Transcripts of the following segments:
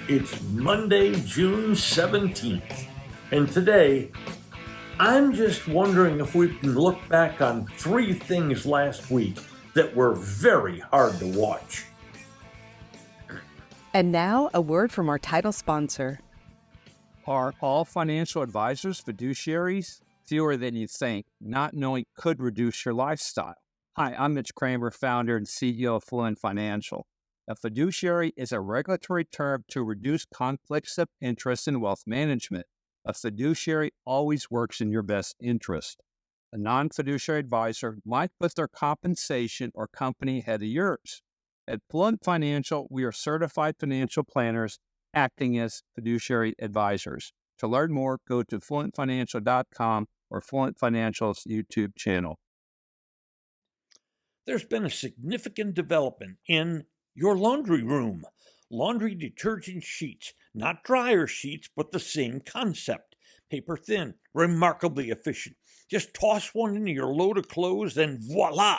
It's Monday, June 17th, and today I'm just wondering if we can look back on 3 things last week that were very hard to watch. And now, a word from our title sponsor. Are all financial advisors fiduciaries? Fewer than you think. Not knowing could reduce your lifestyle. Hi, I'm Mitch Kramer, founder and CEO of Fluent Financial. A fiduciary is a regulatory term to reduce conflicts of interest in wealth management. A fiduciary always works in your best interest. A non-fiduciary advisor might put their compensation or company ahead of yours. At Fluent Financial, we are certified financial planners acting as fiduciary advisors. To learn more, go to fluentfinancial.com or Fluent Financial's YouTube channel. There's been a significant development in your laundry room. Laundry detergent sheets, not dryer sheets, but the same concept. Paper thin, remarkably efficient. Just toss one into your load of clothes and voila!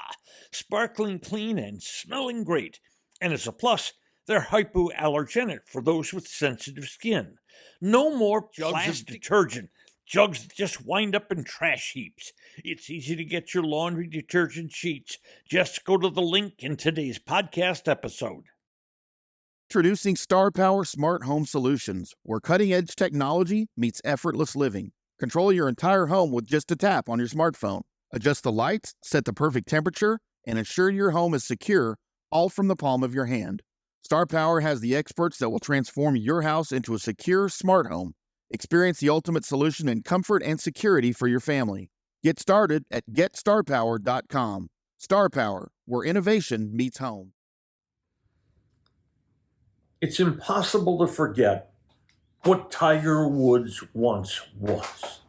Sparkling clean and smelling great. And as a plus, they're hypoallergenic for those with sensitive skin. No more jugs of detergent. Jugs that just wind up in trash heaps. It's easy to get your laundry detergent sheets. Just go to the link in today's podcast episode. Introducing Star Power Smart Home Solutions, where cutting-edge technology meets effortless living. Control your entire home with just a tap on your smartphone. Adjust the lights, set the perfect temperature, and ensure your home is secure, all from the palm of your hand. Star Power has the experts that will transform your house into a secure, smart home. Experience the ultimate solution in comfort and security for your family. Get started at GetStarPower.com. Star Power, where innovation meets home. It's impossible to forget what Tiger Woods once was.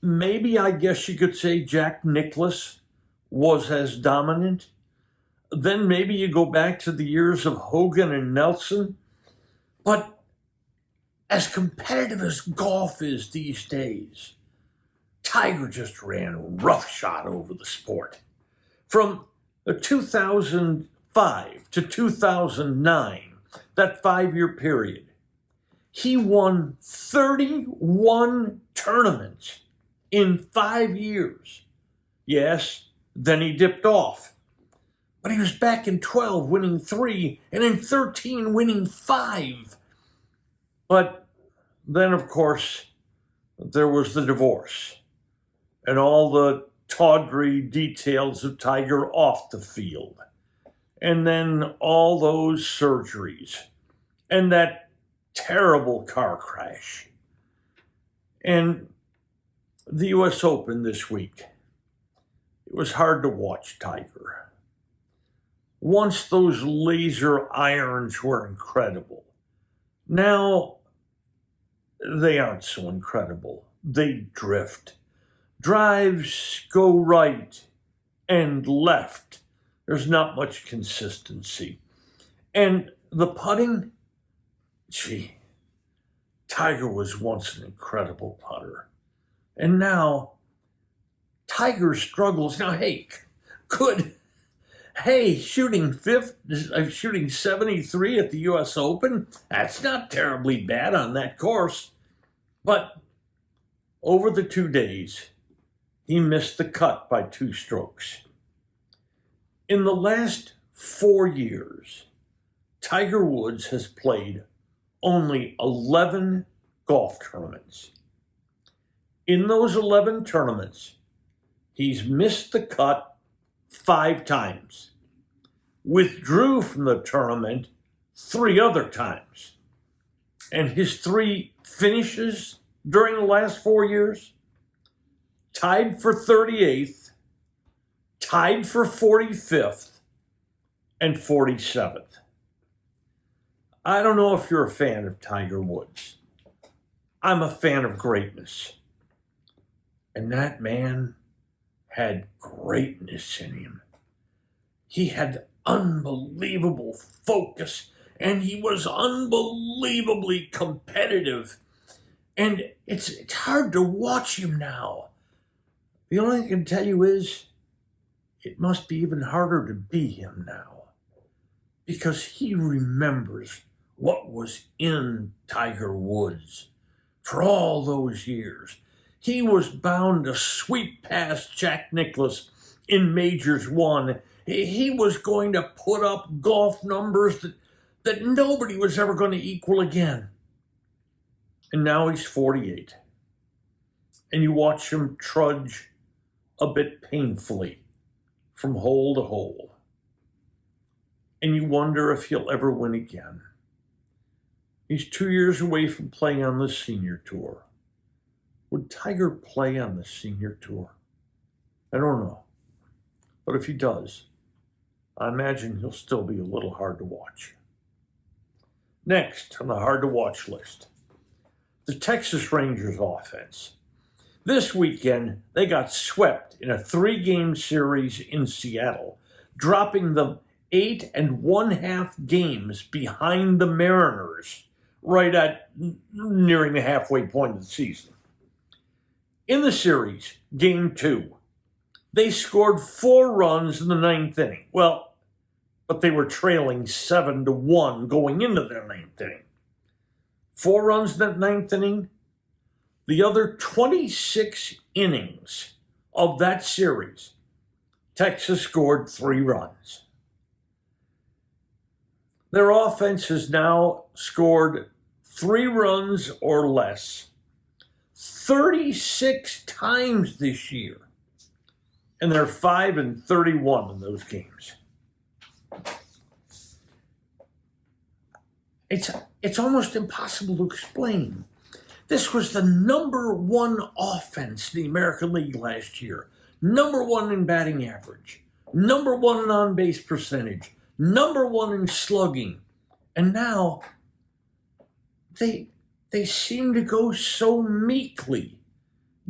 Maybe I guess you could say Jack Nicklaus was as dominant. Then maybe you go back to the years of Hogan and Nelson. But as competitive as golf is these days, Tiger just ran roughshod over the sport. From 2005 to 2009, that 5-year period, he won 31 tournaments in 5 years. Yes, then he dipped off. But he was back in 12 winning 3 and in 13 winning 5. But then, of course, there was the divorce and all the tawdry details of Tiger off the field. And then all those surgeries and that terrible car crash. And the U.S. Open this week, it was hard to watch Tiger. Once those laser irons were incredible. Now, they aren't so incredible. They drift. Drives go right and left. There's not much consistency. And the putting, Tiger was once an incredible putter. And now, Tiger struggles. Now, shooting 73 at the U.S. Open, that's not terribly bad on that course. But over the 2 days, he missed the cut by 2 strokes. In the last 4 years, Tiger Woods has played only 11 golf tournaments. In those 11 tournaments, he's missed the cut 5 times, withdrew from the tournament 3 other times. And his 3 finishes during the last 4 years, tied for 38th, tied for 45th, and 47th. I don't know if you're a fan of Tiger Woods. I'm a fan of greatness. And that man had greatness in him. He had unbelievable focus, and he was unbelievably competitive. And it's hard to watch him now. The only thing I can tell you is it must be even harder to be him now, because he remembers what was in Tiger Woods for all those years. He was bound to sweep past Jack Nicklaus in Majors 1. He was going to put up golf numbers that nobody was ever going to equal again. And now he's 48. And you watch him trudge a bit painfully from hole to hole. And you wonder if he'll ever win again. He's 2 years away from playing on the senior tour. Would Tiger play on the senior tour? I don't know. But if he does, I imagine he'll still be a little hard to watch. Next on the hard to watch list, the Texas Rangers offense. This weekend, they got swept in a 3-game series in Seattle, dropping them 8 1/2 games behind the Mariners, right at nearing the halfway point of the season. In the series, Game 2, they scored 4 runs in the 9th inning. Well, but they were trailing 7-1 going into their 9th inning. 4 runs in that 9th inning. The other 26 innings of that series, Texas scored 3 runs. Their offense has now scored 3 runs or less 36 times this year. And they're 5-31 in those games. It's almost impossible to explain. This was the number 1 offense in the American League last year. Number 1 in batting average. Number 1 in on-base percentage. Number 1 in slugging. And now they seem to go so meekly,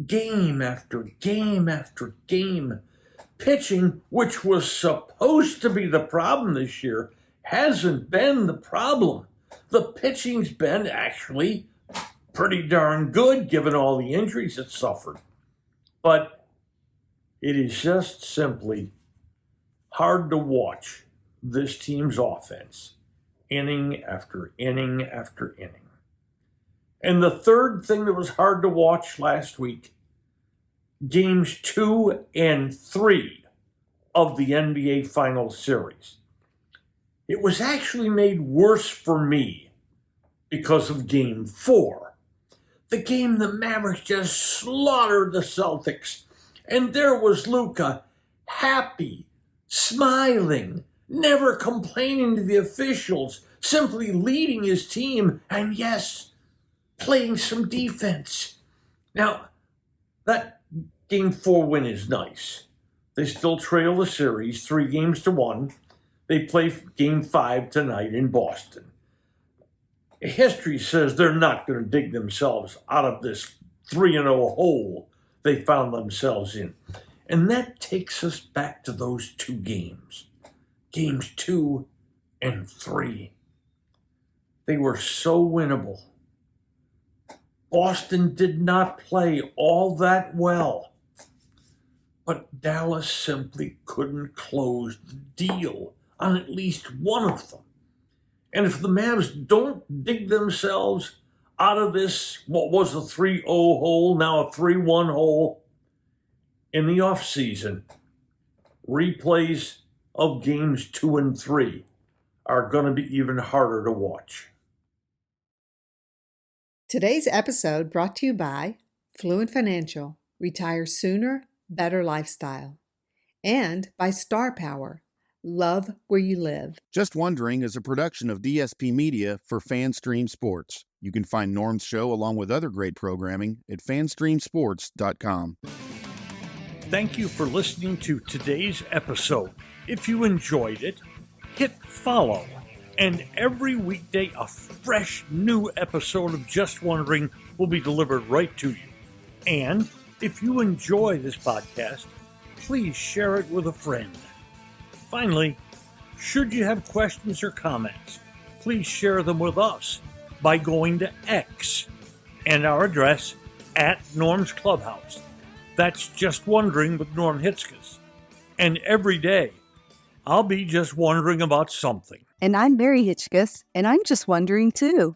game after game after game. Pitching, which was supposed to be the problem this year, hasn't been the problem. The pitching's been actually pretty darn good given all the injuries it suffered. But it is just simply hard to watch this team's offense inning after inning after inning. And the third thing that was hard to watch last week, games 2 and 3 of the NBA Finals series. It was actually made worse for me because of game 4. The game the Mavericks just slaughtered the Celtics. And there was Luka, happy, smiling, never complaining to the officials, simply leading his team, and yes, playing some defense. Now, that game 4 win is nice. They still trail the series 3-1. They play game 5 tonight in Boston. History says they're not going to dig themselves out of this 3-0 hole they found themselves in. And that takes us back to those 2 games. Games 2 and 3. They were so winnable. Boston did not play all that well. But Dallas simply couldn't close the deal on at least one of them. And if the Mavs don't dig themselves out of this, what was a 3-0 hole, now a 3-1 hole, in the offseason, replays of games 2 and 3 are going to be even harder to watch. Today's episode brought to you by Fluent Financial, Retire Sooner, Better Lifestyle, and by Star Power, Love Where You Live. Just Wondering is a production of DSP Media for FanStream Sports. You can find Norm's show along with other great programming at fanstreamsports.com. Thank you for listening to today's episode. If you enjoyed it, hit follow. And every weekday, a fresh new episode of Just Wondering will be delivered right to you. And if you enjoy this podcast, please share it with a friend. Finally, should you have questions or comments, please share them with us by going to X and our address at Norm's Clubhouse. That's Just Wondering with Norm Hitzges. And every day, I'll be just wondering about something. And I'm Mary Hitchkus, and I'm just wondering too.